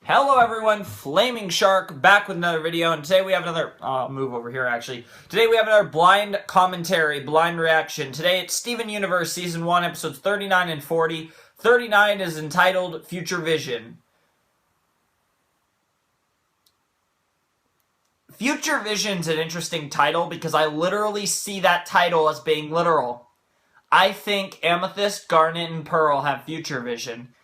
Hello everyone, Flaming Shark back with another video, and today we have another, I'll move over here actually. Today we have another blind commentary, blind reaction. Today it's Steven Universe Season 1, episodes 39 and 40. 39 is entitled Future Vision. Future Vision's an interesting title because I literally see that title as being literal. I think Amethyst, Garnet, and Pearl have future vision.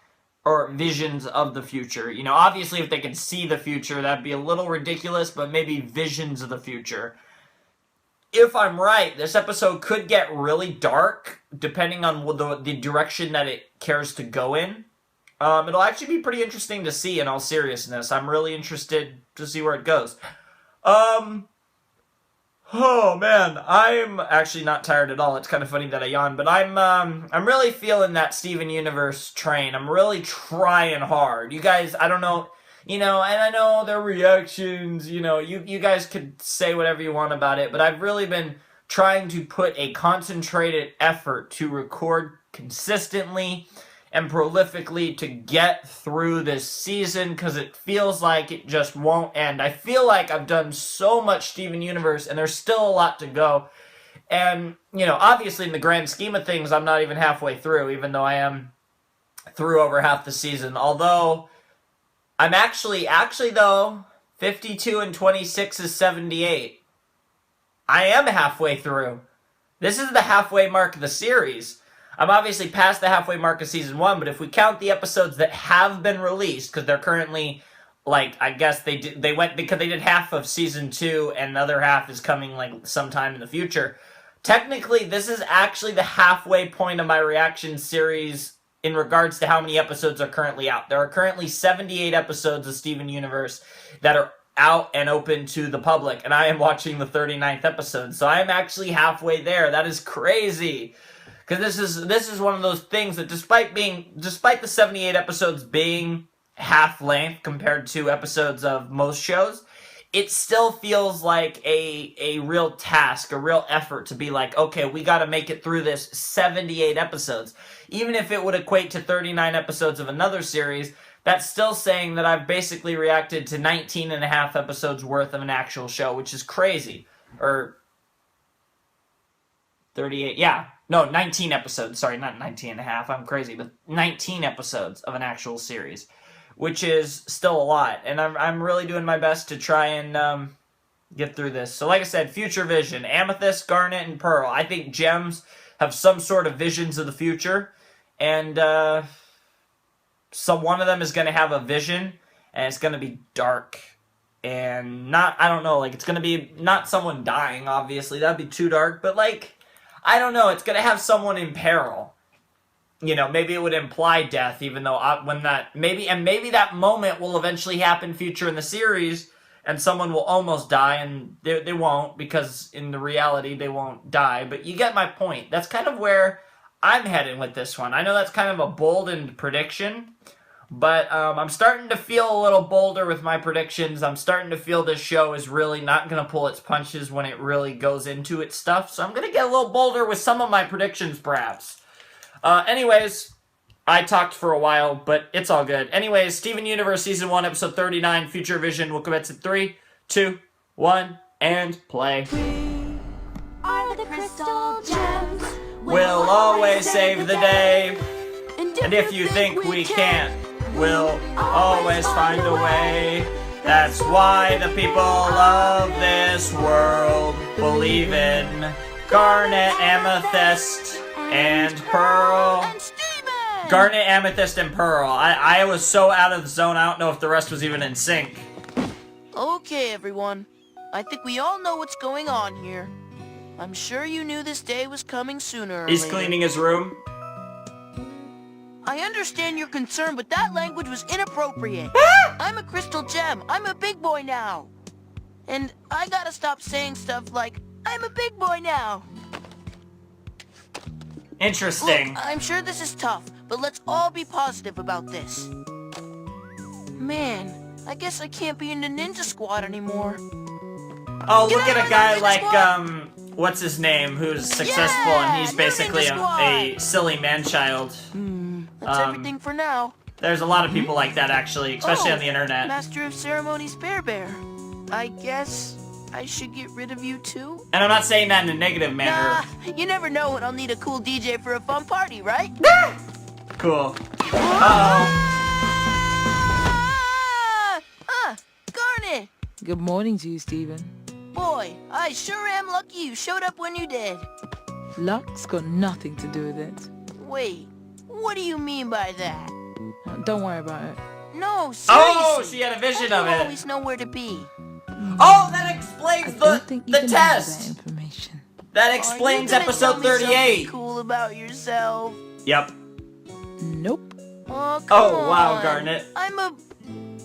Or visions of the future. You know, obviously if they could see the future, that'd be a little ridiculous, but maybe visions of the future. If I'm right, this episode could get really dark, depending on the direction that it cares to go in. It'll actually be pretty interesting to see, in all seriousness. I'm really interested to see where it goes. Oh man, I'm actually not tired at all. It's kind of funny that I yawn, but I'm really feeling that Steven Universe train. I'm really trying hard. You guys, I don't know, and I know their reactions, you guys could say whatever you want about it, but I've really been trying to put a concentrated effort to record consistently and prolifically to get through this season, because it feels like it just won't end. I feel like I've done so much Steven Universe, and there's still a lot to go. And, obviously in the grand scheme of things, I'm not even halfway through, even though I am through over half the season. Although, I'm actually though, 52 and 26 is 78. I am halfway through. This is the halfway mark of the series. I'm obviously past the halfway mark of Season 1, but if we count the episodes that have been released, because they're currently, I guess they went, because they did half of Season 2, and the other half is coming, sometime in the future. Technically, this is actually the halfway point of my reaction series in regards to how many episodes are currently out. There are currently 78 episodes of Steven Universe that are out and open to the public, and I am watching the 39th episode, so I am actually halfway there. That is crazy. Because this is one of those things that despite the 78 episodes being half length compared to episodes of most shows, it still feels like a real task, a real effort to be like, okay, we got to make it through this 78 episodes. Even if it would equate to 39 episodes of another series, that's still saying that I've basically reacted to 19 and a half episodes worth of an actual show, which is crazy. Or 38, yeah. No, 19 episodes. Sorry, not 19 and a half. I'm crazy. But 19 episodes of an actual series, which is still a lot. And I'm really doing my best to try and get through this. So like I said, future vision. Amethyst, Garnet, and Pearl. I think gems have some sort of visions of the future. And one of them is going to have a vision. And it's going to be dark. And I don't know, it's going to be not someone dying, obviously. That'd be too dark. But I don't know, it's going to have someone in peril. Maybe it would imply death, even though maybe that moment will eventually happen future in the series, and someone will almost die, and they won't, because in the reality they won't die. But you get my point. That's kind of where I'm heading with this one. I know that's kind of a bold prediction, but I'm starting to feel a little bolder with my predictions. I'm starting to feel this show is really not going to pull its punches when it really goes into its stuff. So I'm going to get a little bolder with some of my predictions, perhaps. Anyways, I talked for a while, but it's all good. Anyways, Steven Universe Season 1, Episode 39, Future Vision. We'll commence in 3, 2, 1, and play. We are the crystal gems. We'll always save the day. And if you think we can't, we'll always find a way. That's why the people of this world believe in Garnet, Amethyst, and Pearl. Garnet, Amethyst, and Pearl. I was so out of the zone, I don't know if the rest was even in sync. Okay, everyone. I think we all know what's going on here. I'm sure you knew this day was coming sooner or He's later. cleaning his room. I understand your concern, but that language was inappropriate. I'm a crystal gem. I'm a big boy now. And I gotta stop saying stuff like, I'm a big boy now. Interesting. Look, I'm sure this is tough, but let's all be positive about this. Man, I guess I can't be in the ninja squad anymore. Oh, look at a guy like, what's his name, who's successful, and he's basically a silly man-child. That's everything for now. There's a lot of people like that, actually, especially on the internet. Master of Ceremonies Bear. I guess I should get rid of you too? And I'm not saying that in a negative manner. Nah, you never know when I'll need a cool DJ for a fun party, right? Cool. Uh-oh. Garnet! Good morning to you, Steven. Boy, I sure am lucky you showed up when you did. Luck's got nothing to do with it. Wait, what do you mean by that? Don't worry about it. No, seriously. Oh, she had a vision of I it. always know where to be. Oh, that explains I don't think you the can have that test. information. That Are explains you gonna tell episode me something 38. cool about yourself? Yep. Nope. Oh, come Oh, wow, on. Garnet. I'm a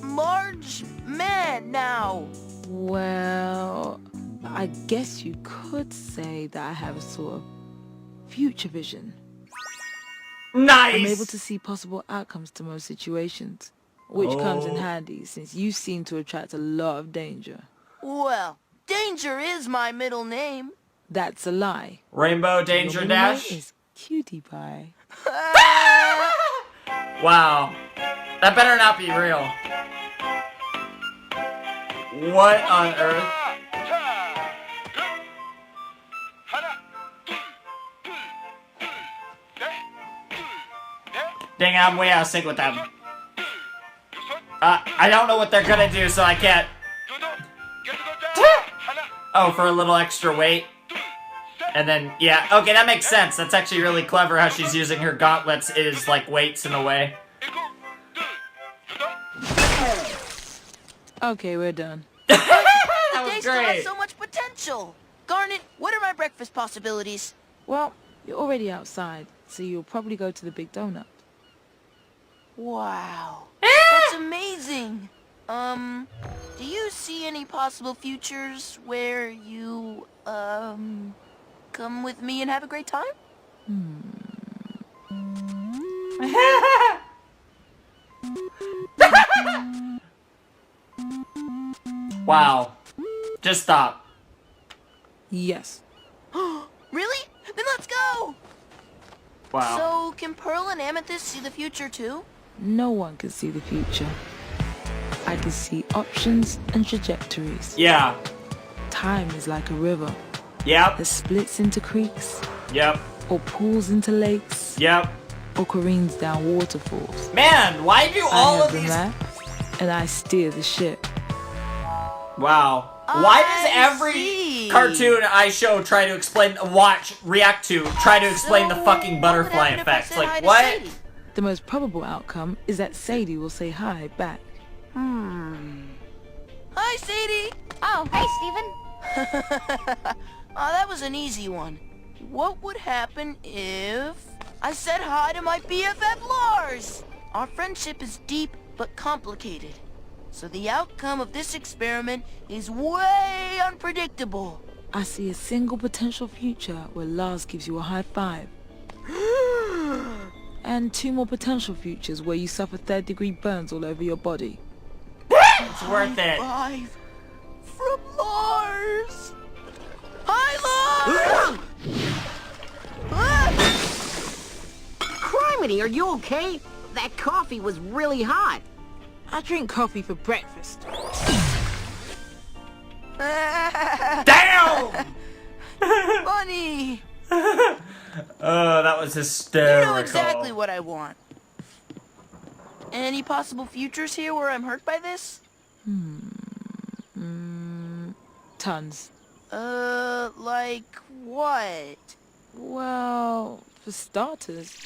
large man now. Well, I guess you could say that I have a sort of future vision. Nice. I'm able to see possible outcomes to most situations, which comes in handy since you seem to attract a lot of danger. Well, Danger is my middle name. That's a lie. Rainbow Danger Your middle name Dash. is Cutie Pie. Wow. That better not be real. What on earth? Dang, I'm way out of sync with them. I don't know what they're gonna do, so I can't. Oh, for a little extra weight. And then, yeah, okay, that makes sense. That's actually really clever how she's using her gauntlets is like weights in a way. Okay, we're done. That They was still have great. so much potential. Garnet, what are my breakfast possibilities? Well, you're already outside, so you'll probably go to the Big Donut. Wow. That's amazing. Do you see any possible futures where you, come with me and have a great time? Wow. Just stop. Yes. Really? Then let's go! Wow. So, can Pearl and Amethyst see the future too? No one can see the future. I can see options and trajectories. Yeah. Time is like a river Yep. that splits into creeks, Yep. or pools into lakes, Yep. or careens down waterfalls. Man, why do I all have of the these... map, and I steer the ship. Wow. Why does I every see. cartoon I show try to explain, react to, try to explain the So, fucking what would butterfly happen if I effect? said hi Like, to what? Sadie? The most probable outcome is that Sadie will say hi back. Hi, Sadie! Oh, hey, Steven. Oh, that was an easy one. What would happen if I said hi to my BFF Lars? Our friendship is deep but complicated. So the outcome of this experiment is way unpredictable. I see a single potential future where Lars gives you a high five. And 2 more potential futures where you suffer 3rd-degree burns all over your body. It's worth it. Five from Lars. Hi, Lars! Criminy, are you okay? That coffee was really hot. I drink coffee for breakfast. Damn! Funny. Oh, that was You hysterical. know exactly what I want. Any possible futures here where I'm hurt by this? Tons. Like what? Well, for starters,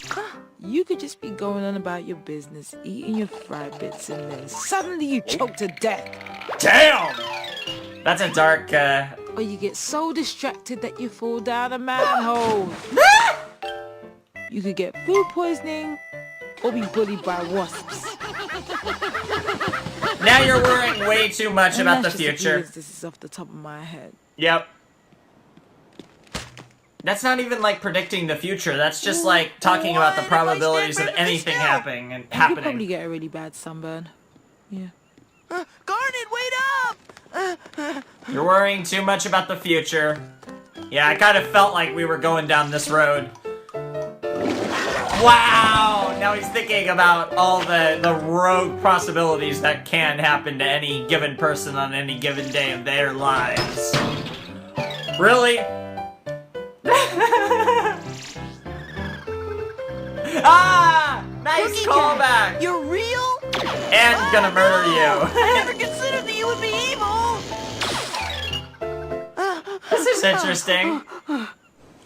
you could just be going on about your business, eating your fried bits, and then suddenly you choke to death. Damn! That's a dark, Or you get so distracted that you fall down a manhole. You could get food poisoning or be bullied by wasps. Now you're worrying way too much And about the that's just a few future. instances off the top of my head. Yep. That's not even like predicting the future. That's just like talking about the What if I probabilities of stand perfectly anything still? happening and You could probably happening. get a really bad sunburn. Yeah. Garnet, wait up! You're worrying too much about the future. Yeah, I kind of felt like we were going down this road. Wow! Now he's thinking about all the rogue possibilities that can happen to any given person on any given day of their lives. Really? Ah! Nice Cookie callback! Cat, you're real? And gonna murder I you. never considered that you would be evil. This is interesting.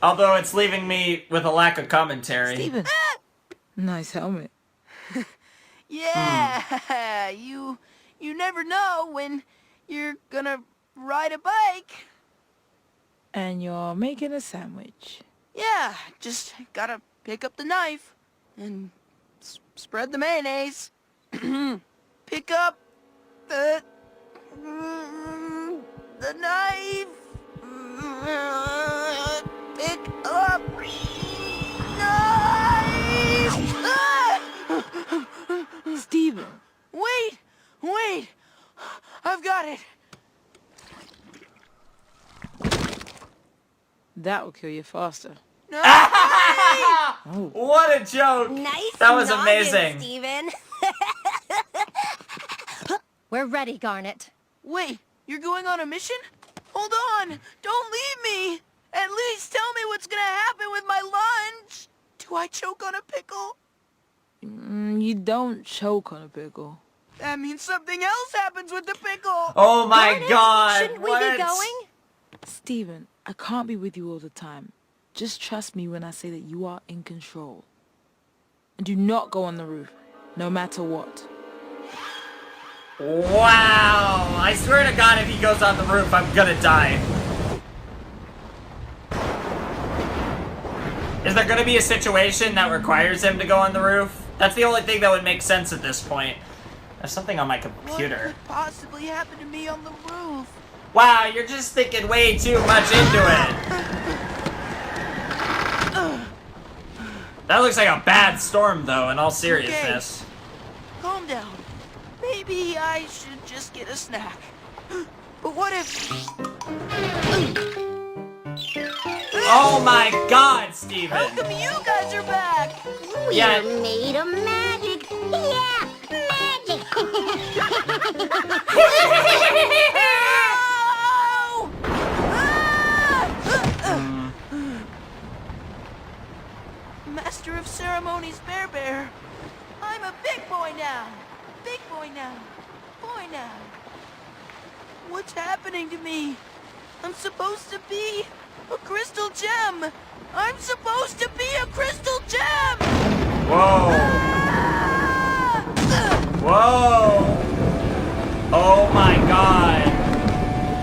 Although it's leaving me with a lack of commentary. Steven. Nice helmet. Yeah, you never know when you're gonna ride a bike. And you're making a sandwich. Yeah, just gotta pick up the knife and spread the mayonnaise. Pick up the knife. Pick up knife. Ah! Steven. Wait, I've got it. That will kill you faster. No, What a joke! Nice That was noggin, amazing. Steven. We're ready, Garnet. wait, you're going on a mission? Hold on, don't leave me. At least tell me what's gonna happen with my lunch. Do I choke on a pickle? You don't choke on a pickle. That means something else happens with the pickle. Oh my Garnet, god! shouldn't we what? be going? Steven, I can't be with you all the time. Just trust me when I say that you are in control. And do not go on the roof, no matter what. Wow! I swear to God, if he goes on the roof, I'm gonna die. Is there gonna be a situation that requires him to go on the roof? That's the only thing that would make sense at this point. There's something on my What computer. could possibly happen to me on the roof? Wow, you're just thinking way too much into it. That looks like a bad storm, though, in all seriousness. Calm down. Maybe I should just get a snack. But what if... Oh my God, Steven! How come you guys are back? Yeah. We're made of magic. Yeah, magic. Ow! Ah! Master of Ceremonies Bear Bear. I'm a big boy now. Big boy now. Boy now. What's happening to me? I'm supposed to be a crystal gem. I'm supposed to be a crystal gem. Whoa! Ah! Whoa! Oh my God!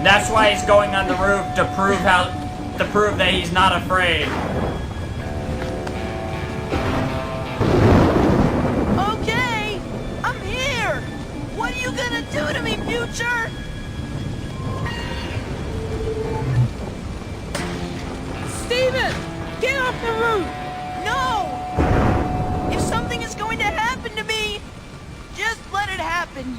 That's why he's going on the roof to prove that he's not afraid. Okay, I'm here. What are you gonna do to me, future? Steven! Get off the roof! No! If something is going to happen to me, just let it happen.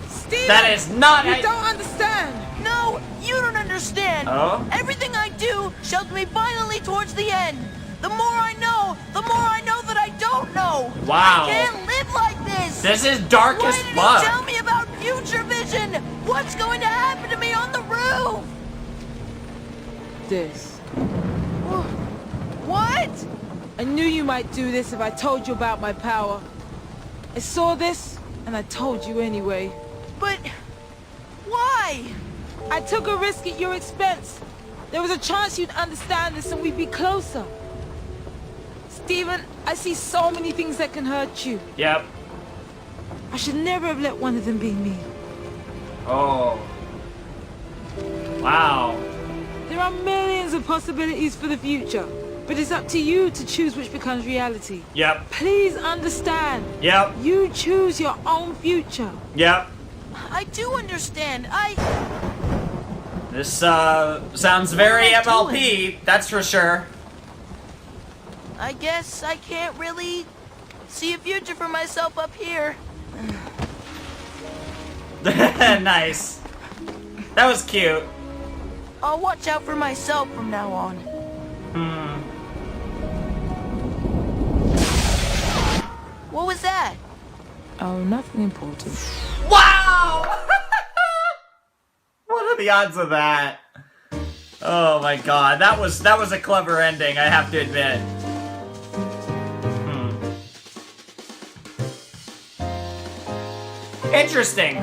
Steven! That is not. You don't understand! No, you don't understand. Oh? Everything I do shoves me violently towards the end. The more I know that I don't know. Wow. I can't live like this. This is dark Why as did fuck. he tell me about future vision? What's going to happen to me on the roof? This. What? I knew you might do this if I told you about my power. I saw this, and I told you anyway. But why? I took a risk at your expense. There was a chance you'd understand this and we'd be closer. Steven, I see so many things that can hurt you. Yep. I should never have let one of them be me. Oh. Wow. There are millions of possibilities for the future, but it's up to you to choose which becomes reality. Yep. Please understand. Yep. You choose your own future. Yep. I do understand. This sounds very What am I MLP, that's for sure. I guess I can't really see a future for myself up here. Nice. That was cute. I'll watch out for myself from now on. What was that? Oh, nothing important. Wow! What are the odds of that? Oh my god, that was a clever ending, I have to admit. Interesting.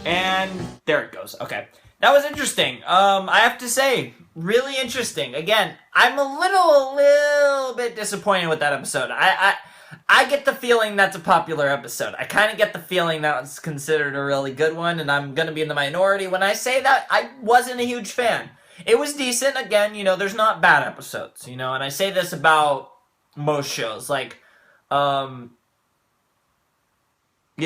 And there it goes. Okay. That was interesting. I have to say, really interesting. Again, I'm a little bit disappointed with that episode. I get the feeling that's a popular episode. I kind of get the feeling that was considered a really good one, and I'm going to be in the minority when I say that. I wasn't a huge fan. It was decent. Again, you know, there's not bad episodes, you know, and I say this about most shows. Like, you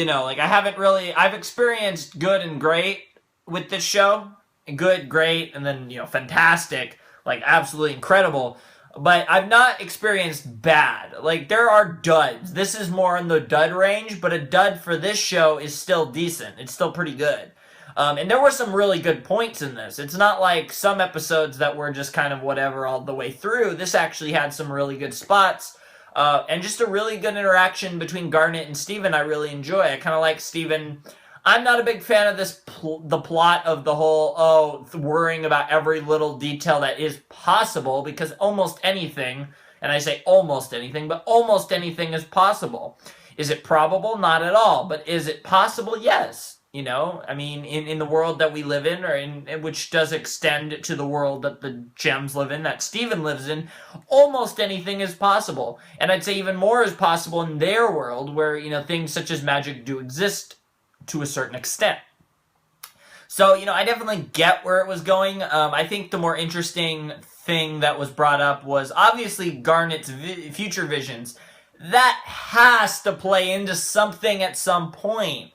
know, like I've experienced good and great with this show. Good, great, and then, you know, fantastic, like absolutely incredible. But I've not experienced bad. Like, there are duds. This is more in the dud range, but a dud for this show is still decent. It's still pretty good. And there were some really good points in this. It's not like some episodes that were just kind of whatever all the way through. This actually had some really good spots. And just a really good interaction between Garnet and Steven I really enjoy. I kind of like Steven. I'm not a big fan of this, the plot of the whole, worrying about every little detail that is possible, because almost anything, and I say almost anything, but almost anything is possible. Is it probable? Not at all. But is it possible? Yes. You know, I mean, in the world that we live in, or in which does extend to the world that the Gems live in, that Steven lives in, almost anything is possible. And I'd say even more is possible in their world, where, you know, things such as magic do exist to a certain extent. So, you know, I definitely get where it was going. I think the more interesting thing that was brought up was obviously Garnet's future visions. That has to play into something at some point.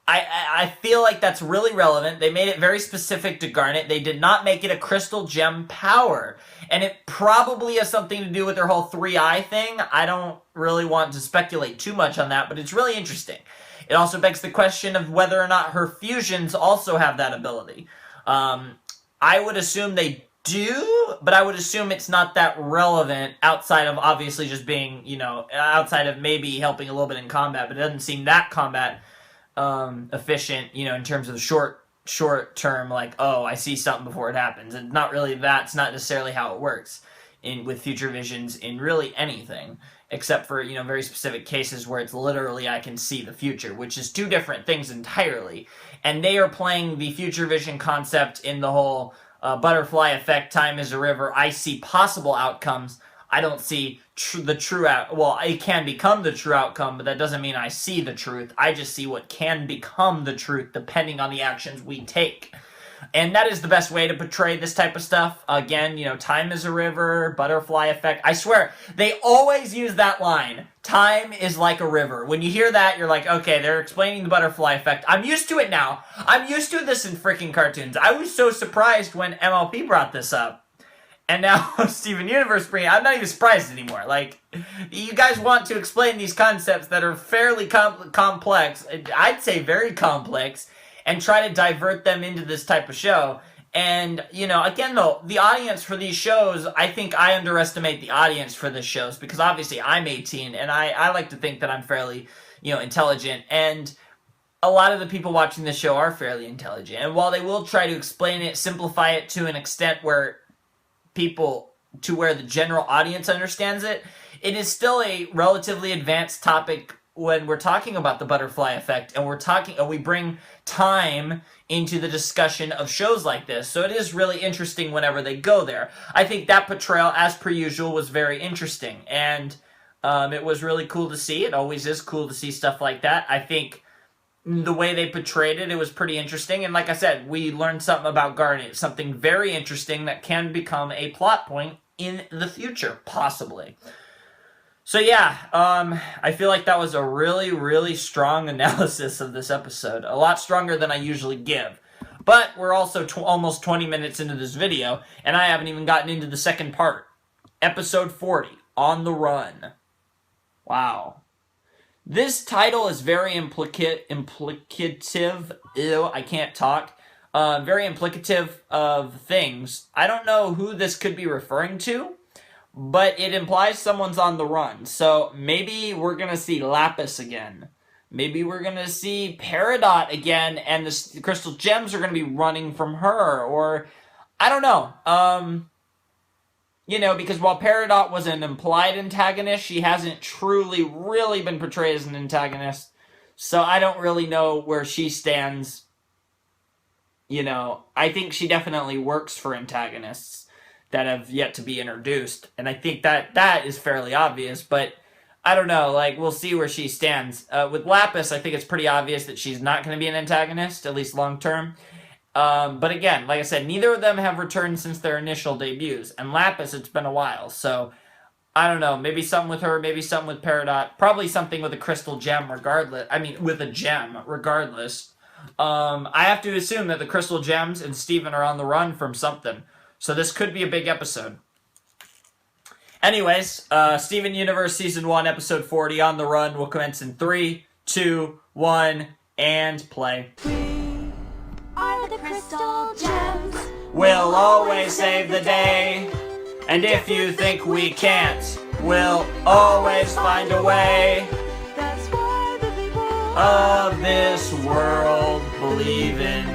I feel like that's really relevant. They made it very specific to Garnet. They did not make it a crystal gem power. And it probably has something to do with their whole 3-eye thing. I don't really want to speculate too much on that, but it's really interesting. It also begs the question of whether or not her fusions also have that ability. I would assume they do, but I would assume it's not that relevant outside of obviously just being, you know, outside of maybe helping a little bit in combat, but it doesn't seem that combat efficient, you know, in terms of the short term, like, oh, I see something before it happens. And not really, that's not necessarily how it works with future visions in really anything, except for, you know, very specific cases where it's literally I can see the future, which is two different things entirely. And they are playing the future vision concept in the whole butterfly effect, time is a river, I see possible outcomes. I don't see the true well, it can become the true outcome, but that doesn't mean I see the truth. I just see what can become the truth depending on the actions we take. And that is the best way to portray this type of stuff. Again, you know, time is a river, butterfly effect. I swear, they always use that line. Time is like a river. When you hear that, you're like, okay, they're explaining the butterfly effect. I'm used to it now. I'm used to this in freaking cartoons. I was so surprised when MLP brought this up. And now Steven Universe bringing it. I'm not even surprised anymore. Like, you guys want to explain these concepts that are fairly complex, I'd say very complex, and try to divert them into this type of show. And, you know, again, though, the audience for these shows, I think I underestimate the audience for these shows, because obviously I'm 18, and I like to think that I'm fairly, you know, intelligent, and a lot of the people watching this show are fairly intelligent. And while they will try to explain it, simplify it to an extent where where the general audience understands it, it is still a relatively advanced topic when we're talking about the butterfly effect, and we bring time into the discussion of shows like this. So it is really interesting whenever they go there. I think that portrayal, as per usual, was very interesting, and it was really cool to see. It always is cool to see stuff like that. I think the way they portrayed it, it was pretty interesting. And like I said, we learned something about Garnet, something very interesting that can become a plot point in the future, possibly. So yeah, I feel like that was a really, really strong analysis of this episode. A lot stronger than I usually give. But we're also almost 20 minutes into this video, and I haven't even gotten into the second part. Episode 40, On the Run. Wow. This title is very implicative. Ew, I can't talk. Very implicative of things. I don't know who this could be referring to, but it implies someone's on the run. So maybe we're going to see Lapis again. Maybe we're going to see Peridot again, and the crystal gems are going to be running from her, or I don't know. You know, because while Peridot was an implied antagonist, she hasn't truly really been portrayed as an antagonist. So I don't really know where she stands. You know, I think she definitely works for antagonists that have yet to be introduced, and I think that is fairly obvious, but I don't know, like, we'll see where she stands. With Lapis, I think it's pretty obvious that she's not going to be an antagonist, at least long-term. But again, like I said, neither of them have returned since their initial debuts. And Lapis, it's been a while, so I don't know. Maybe something with her, maybe something with Peridot. Probably something with a crystal gem regardless. I mean, with a gem regardless. I have to assume that the crystal gems and Steven are on the run from something. So this could be a big episode. Anyways, Steven Universe Season 1, Episode 40, On the Run, will commence in 3, 2, 1, and play. Are the crystal gems. We'll always save the day, and if you think we can't, we'll always find a way. That's why the people Of this world believe in.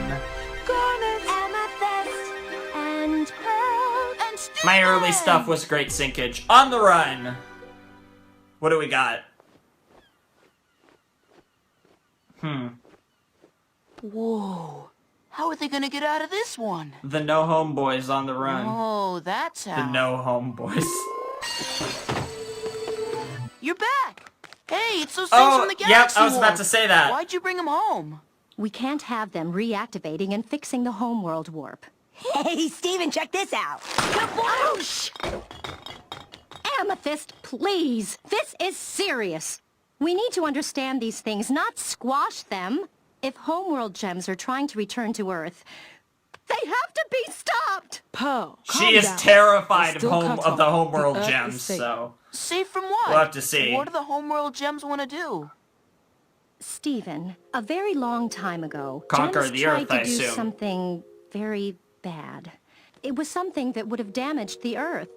garnet, amethyst, and pearl, and Steven. My early stuff was great sinkage. On the Run. What do we got? Whoa. How are they gonna get out of this one? The No Home Boys on the run. Oh, that's how. The No Home Boys. You're back! Hey, it's those things Oh, from the yep, Galaxy I was about Warp. to say that. Why'd you bring them home? We can't have them reactivating and fixing the homeworld warp. Hey, Steven, check this out. Kaboosh! Amethyst, please. This is serious. We need to understand these things, not squash them. If homeworld gems are trying to return to Earth, they have to be stopped. Pearl, She calm is down. terrified It's of still cut the off. homeworld The Earth is gems, safe. so Safe from what? we'll have to see. What do the homeworld gems want to do? Stephen, a very long time ago, Conquer gems the tried Earth, to I do assume. something very bad. It was something that would have damaged the Earth.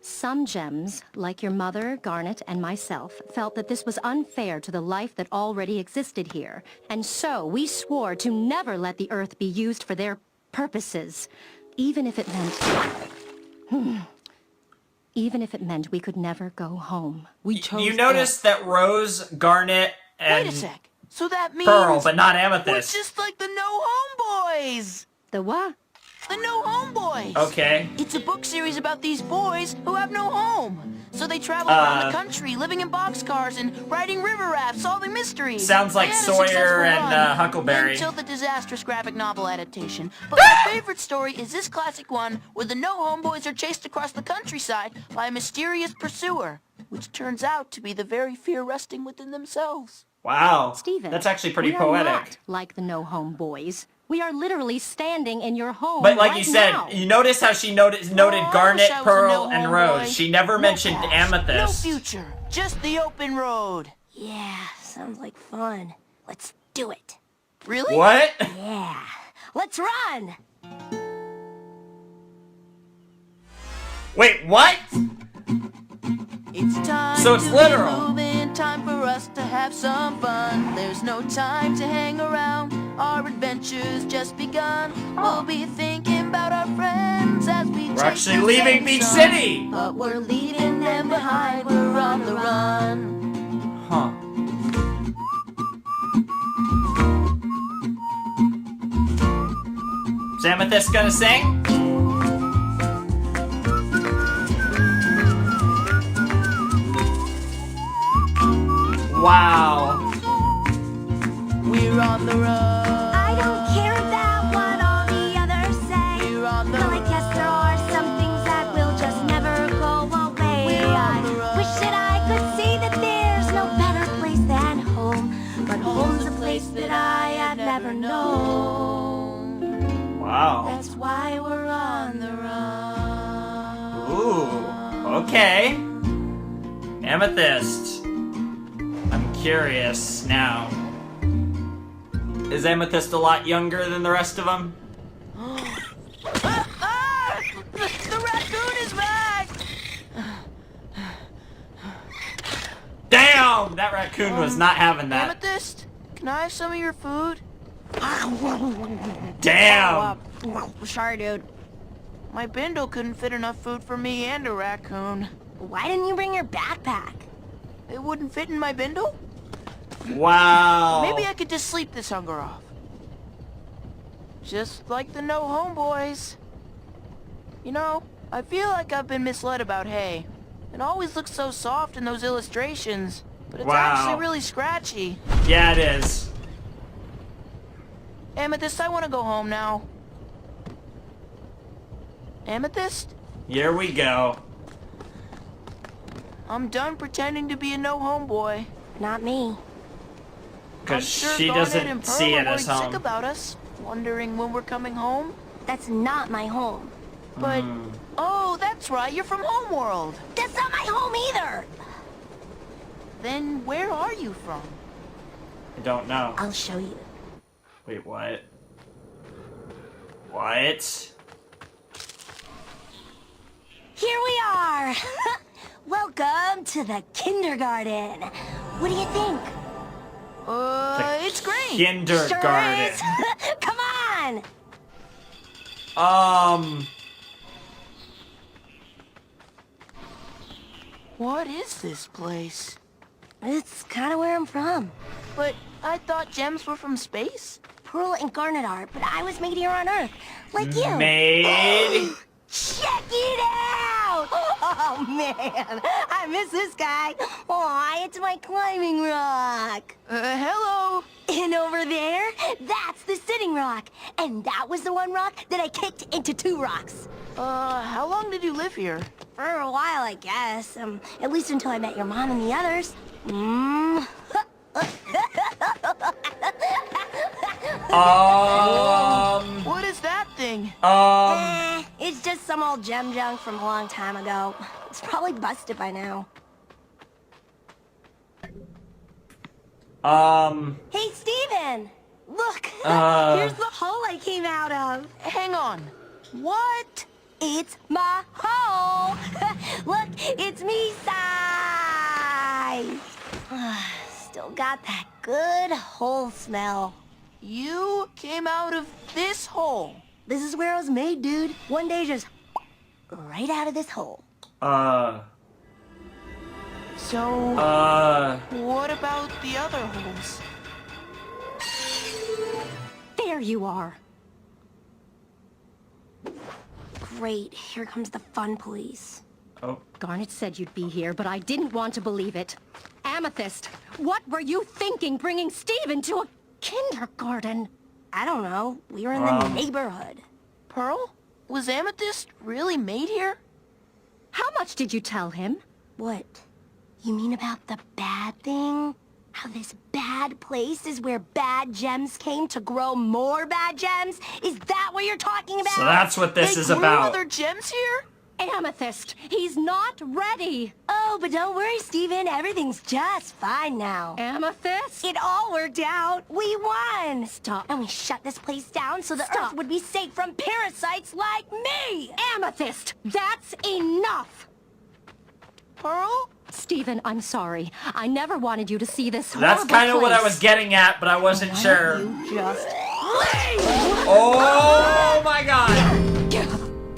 Some gems, like your mother, Garnet, and myself, felt that this was unfair to the life that already existed here. And so we swore to never let the Earth be used for their purposes, even if it meant... Even if it meant we could never go home. We chose You notice that Rose, Garnet, and Wait a sec. So that means Pearl, but not we're Amethyst. just like the No Home Boys. The what? The No Home Boys. Okay. It's a book series about these boys who have no home. So they travel around the country, living in boxcars and riding river rafts, solving mysteries. Sounds like They had a Sawyer successful and, run Huckleberry. Until the disastrous graphic novel adaptation. But my favorite story is this classic one where the No Home Boys are chased across the countryside by a mysterious pursuer, which turns out to be the very fear resting within themselves. Wow. Stephen, That's actually pretty we poetic. are not like the No Home Boys. We are literally standing in your home But like right you said, now. you notice how she noted Oh, I wish Garnet, I was a Pearl, No and Home Rose. Boy. She never No mentioned past, Amethyst. No future, just the open road. Yeah, sounds like fun. Let's do it. Really? What? Yeah, let's run. Wait, what? It's time So it's to literal. get moving, time for us to have some fun. There's no time to hang around, our adventure's just begun. We'll be thinking about our friends as we We're chase actually the leaving setting Beach sun. City. But we're leaving them behind, we're on the run. Huh. Is Amethyst gonna sing? Wow. We're on the run. I don't care about what all the others say. We're on the Well, I guess there are some things that will just never go away. We're on the run. I wish that I could see that there's no better place than home. But home's a place that I have never known. Wow. That's why we're on the run. Ooh. Okay. Amethyst. I'm curious now. Is Amethyst a lot younger than the rest of them? Ah! The raccoon is back! Damn! That raccoon was not having that. Amethyst, can I have some of your food? Damn! Sorry, dude. My bindle couldn't fit enough food for me and a raccoon. Why didn't you bring your backpack? It wouldn't fit in my bindle? Wow. Maybe I could just sleep this hunger off. Just like the No Home Boys. You know, I feel like I've been misled about hay. It always looks so soft in those illustrations, but it's actually really scratchy. Yeah, it is. Amethyst, I want to go home now. Amethyst? Here we go. I'm done pretending to be a No Home Boy. Not me. I'm Because sure she Garnet doesn't and Pearl see are it as worried sick home. about us, wondering when we're coming home. That's not my home. But, oh, that's right, you're from Homeworld. That's not my home either. Then where are you from? I don't know. I'll show you. Wait, what? What? Here we are. Welcome to the kindergarten. What do you think? It's great. Kindergarten. Sure is. Come on. What is this place? It's kind of where I'm from. But I thought gems were from space. Pearl and Garnet are, but I was made here on Earth, like you. Made. Check it out! Oh man, I miss this guy. Aw, it's my climbing rock. Hello. And over there, that's the sitting rock. And that was the one rock that I kicked into two rocks. How long did you live here? For a while, I guess. At least until I met your mom and the others. What is that thing? It's just some old gem junk from a long time ago. It's probably busted by now. Hey, Steven! Look! Here's the hole I came out of. Hang on. What? It's my hole! Look, it's me size! Still got that good hole smell. You came out of this hole. This is where I was made, dude. One day, just right out of this hole. So, what about the other holes? There you are. Great, here comes the fun police. Oh. Garnet said you'd be here, but I didn't want to believe it. Amethyst, what were you thinking bringing Steven to a kindergarten? I don't know. We were in the neighborhood. Pearl? Was Amethyst really made here? How much did you tell him? What? You mean about the bad thing? How this bad place is where bad gems came to grow more bad gems? Is that what you're talking about? So that's what this is They grew about. other gems here? Amethyst, he's not ready. Oh, but don't worry, Steven. Everything's just fine now. Amethyst? It all worked out. We won. Stop. And we shut this place down so the Stop. Earth would be safe from parasites like me. Amethyst, that's enough. Pearl? Steven, I'm sorry. I never wanted you to see this That's horrible kind of what I was place. getting at, but I wasn't sure. You just Oh my god!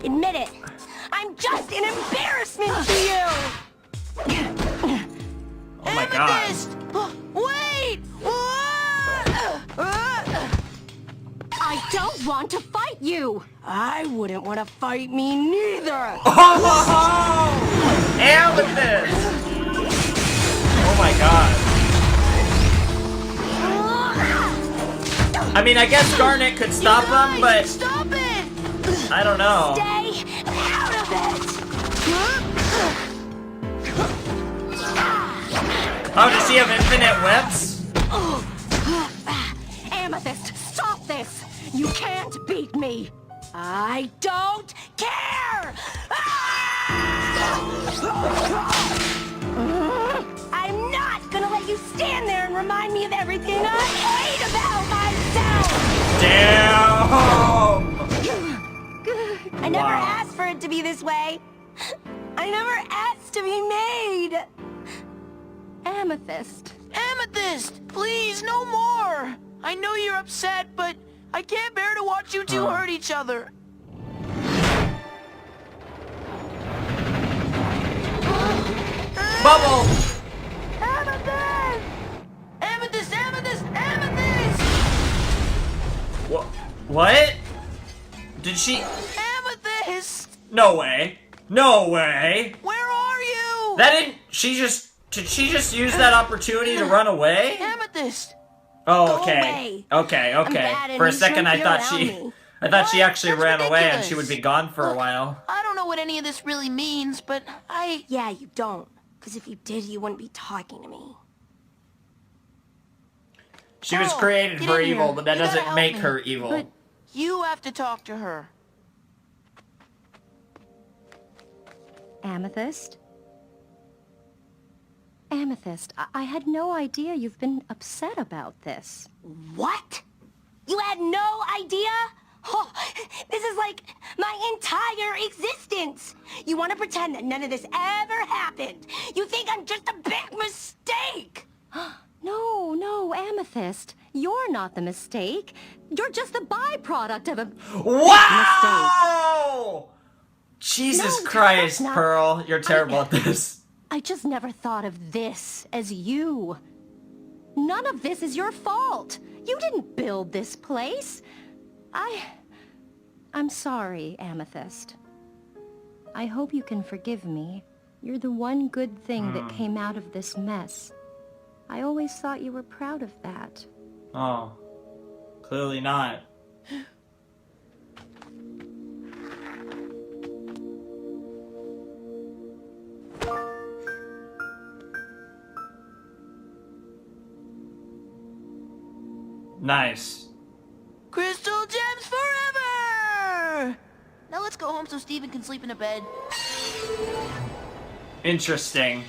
admit it. I'm just an embarrassment to you. Oh my god. Amethyst! Wait! I don't want to fight you. I wouldn't want to fight me neither. Oh! Amethyst! Oh my god. I mean, I guess Garnet could stop them, but Stop it! I don't know. Stay out of it. Oh, does he have infinite whips? Amethyst, stop this. You can't beat me. I don't care. I'm not gonna let you stand there and remind me of everything I hate about myself. Damn! I never Wow. asked for it to be this way. I never asked to be made. Amethyst. Amethyst, please, no more! I know you're upset, but I can't bear to watch you two hurt each other. Bubble! Amethyst! Amethyst, Amethyst, Amethyst! What? Did she? Amethyst! No way. No way. Where are you? That didn't. Did she just use that opportunity to run away? Amethyst! Oh, Go okay. away. Okay, I'm okay. bad and For a you second, shouldn't I be thought around she. me. I thought she What? actually That's ran away and she ridiculous. would be gone for a while. I don't know what any of this really means, but Yeah, you don't. Because if you did, you wouldn't be talking to me. She was Pearl, created get for in evil, here. but that You gotta doesn't help make me. her evil. But You have to talk to her. Amethyst? Amethyst, I had no idea you've been upset about this. What? You had no idea? Oh, this is like my entire existence. You want to pretend that none of this ever happened. You think I'm just a big mistake. No, Amethyst. You're not the mistake. You're just the byproduct of a... Wow! Jesus No, Christ, that's not- Pearl. You're terrible at this. I just never thought of this as you. None of this is your fault. You didn't build this place. I'm sorry, Amethyst. I hope you can forgive me. You're the one good thing that came out of this mess. I always thought you were proud of that. Oh. Clearly not. Nice. Crystal gems forever! Now let's go home so Steven can sleep in a bed. Interesting.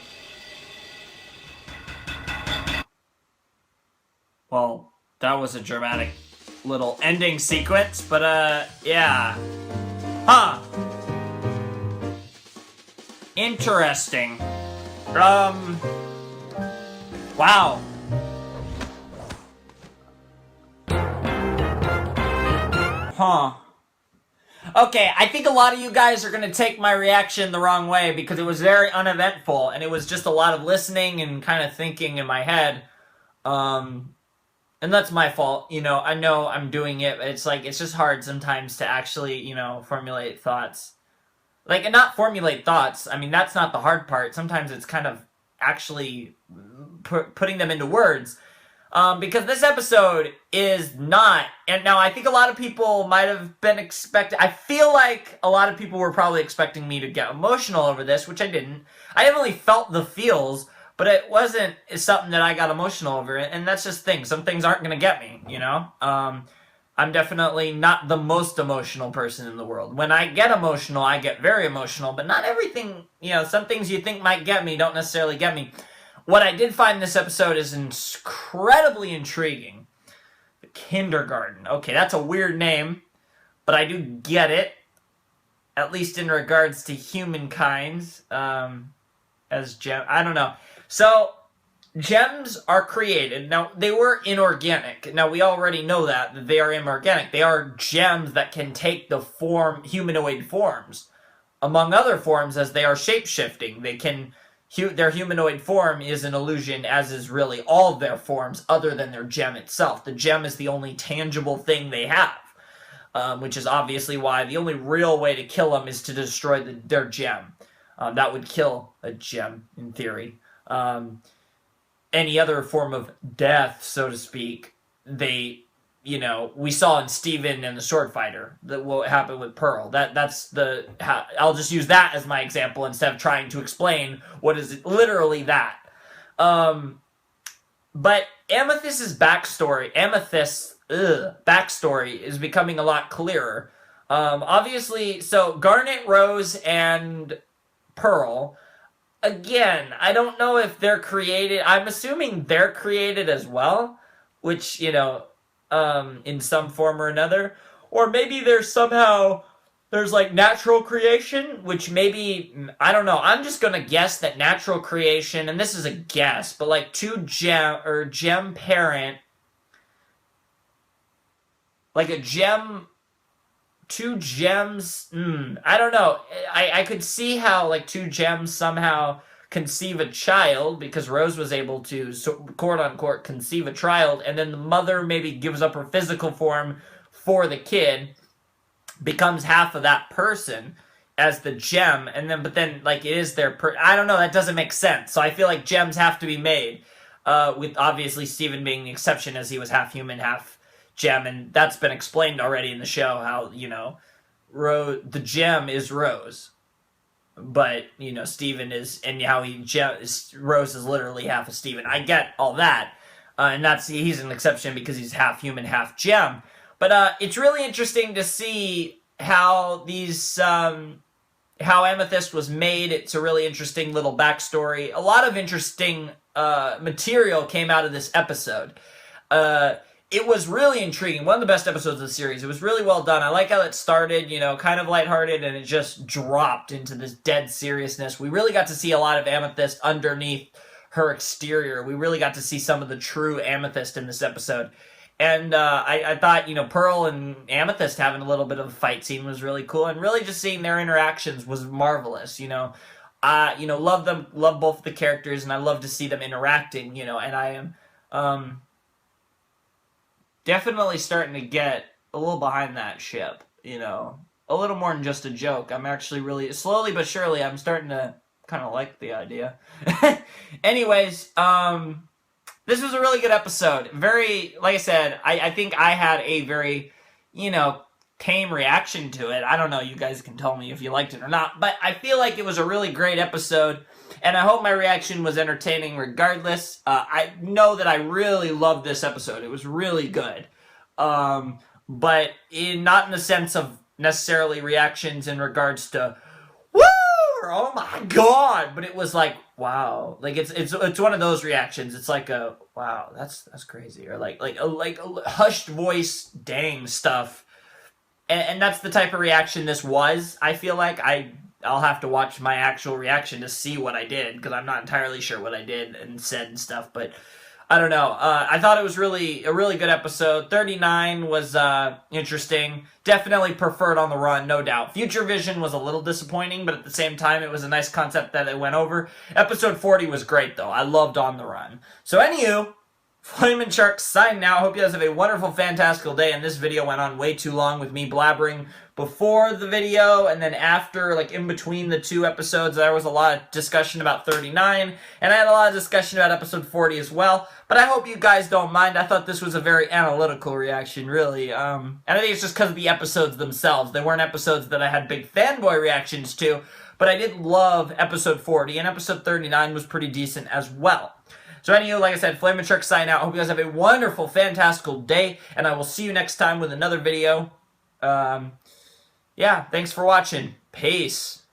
Well, that was a dramatic little ending sequence, but yeah. Huh. Interesting. Wow. Huh. Okay, I think a lot of you guys are gonna take my reaction the wrong way because it was very uneventful and it was just a lot of listening and kind of thinking in my head. And that's my fault, you know. I know I'm doing it, but it's like, it's just hard sometimes to actually, you know, formulate thoughts. Like, and not formulate thoughts, I mean, that's not the hard part. Sometimes it's kind of actually putting them into words. Because this episode is not, and now I think a lot of people might have been I feel like a lot of people were probably expecting me to get emotional over this, which I didn't. I definitely felt the feels, but it wasn't something that I got emotional over, and that's just things. Some things aren't going to get me, you know? I'm definitely not the most emotional person in the world. When I get emotional, I get very emotional, but not everything, you know, some things you think might get me don't necessarily get me. What I did find in this episode is incredibly intriguing. The kindergarten. Okay, that's a weird name, but I do get it. At least in regards to humankind. As gem, I don't know. So, gems are created. Now, they were inorganic. Now, we already know that they are inorganic. They are gems that can take the humanoid forms. Among other forms, as they are shape-shifting. They can... Their humanoid form is an illusion, as is really all of their forms, other than their gem itself. The gem is the only tangible thing they have, which is obviously why the only real way to kill them is to destroy their gem. That would kill a gem, in theory. Any other form of death, so to speak, they... You know, we saw in Steven and the Sword Fighter that what happened with Pearl. I'll just use that as my example instead of trying to explain what is literally that. But Amethyst's backstory, backstory is becoming a lot clearer. Obviously, so Garnet, Rose, and Pearl, again, I don't know if they're created. I'm assuming they're created as well, which, you know, in some form or another, or maybe they're somehow There's like natural creation, which maybe, I don't know. I'm just gonna guess that natural creation, and this is a guess, but like gem parent, like a gem, two gems. I don't know. I could see how like two gems somehow conceive a child because Rose was able to quote unquote conceive a child, and then the mother maybe gives up her physical form for the kid, becomes half of that person as the gem, and then but then like it is their I don't know, that doesn't make sense. So I feel like gems have to be made, with obviously Steven being the exception as he was half human, half gem, and that's been explained already in the show how, you know, the gem is Rose, but you know Steven is, and how Rose is literally half of Steven. I get all that, and he's an exception because he's half human, half gem. But it's really interesting to see how how Amethyst was made. It's a really interesting little backstory. A lot of interesting material came out of this episode. It was really intriguing. One of the best episodes of the series. It was really well done. I like how it started, you know, kind of lighthearted, and it just dropped into this dead seriousness. We really got to see a lot of Amethyst underneath her exterior. We really got to see some of the true Amethyst in this episode. And I thought, you know, Pearl and Amethyst having a little bit of a fight scene was really cool, and really just seeing their interactions was marvelous. You know, love them, love both the characters, and I love to see them interacting. You know, and I am definitely starting to get a little behind that ship. You know, a little more than just a joke. I'm actually really slowly but surely I'm starting to kind of like the idea. Anyways, this was a really good episode. Very, like I said, I think I had a very, you know, tame reaction to it. I don't know, you guys can tell me if you liked it or not, but I feel like it was a really great episode, and I hope my reaction was entertaining regardless. I know that I really loved this episode. It was really good. But not in the sense of necessarily reactions in regards to, woo! Or, oh my god! But it was like, wow, like it's one of those reactions. It's like a wow, that's crazy, or like a hushed voice, dang stuff, and that's the type of reaction this was. I feel like I'll have to watch my actual reaction to see what I did, because I'm not entirely sure what I did and said and stuff, but I don't know. I thought it was a really good episode. 39 was interesting. Definitely preferred On the Run, no doubt. Future Vision was a little disappointing, but at the same time, it was a nice concept that it went over. Episode 40 was great, though. I loved On the Run. So, anywho, TheFlamingShark signing out. Hope you guys have a wonderful, fantastical day. And this video went on way too long with me blabbering before the video, and then after, like in between the two episodes, there was a lot of discussion about 39, and I had a lot of discussion about episode 40 as well. But I hope you guys don't mind. I thought this was a very analytical reaction, really. And I think it's just because of the episodes themselves. They weren't episodes that I had big fanboy reactions to, but I did love episode 40, and episode 39 was pretty decent as well. So anyway, like I said, TheFlamingShark sign out. Hope you guys have a wonderful, fantastical day, and I will see you next time with another video. Yeah, thanks for watching. Peace.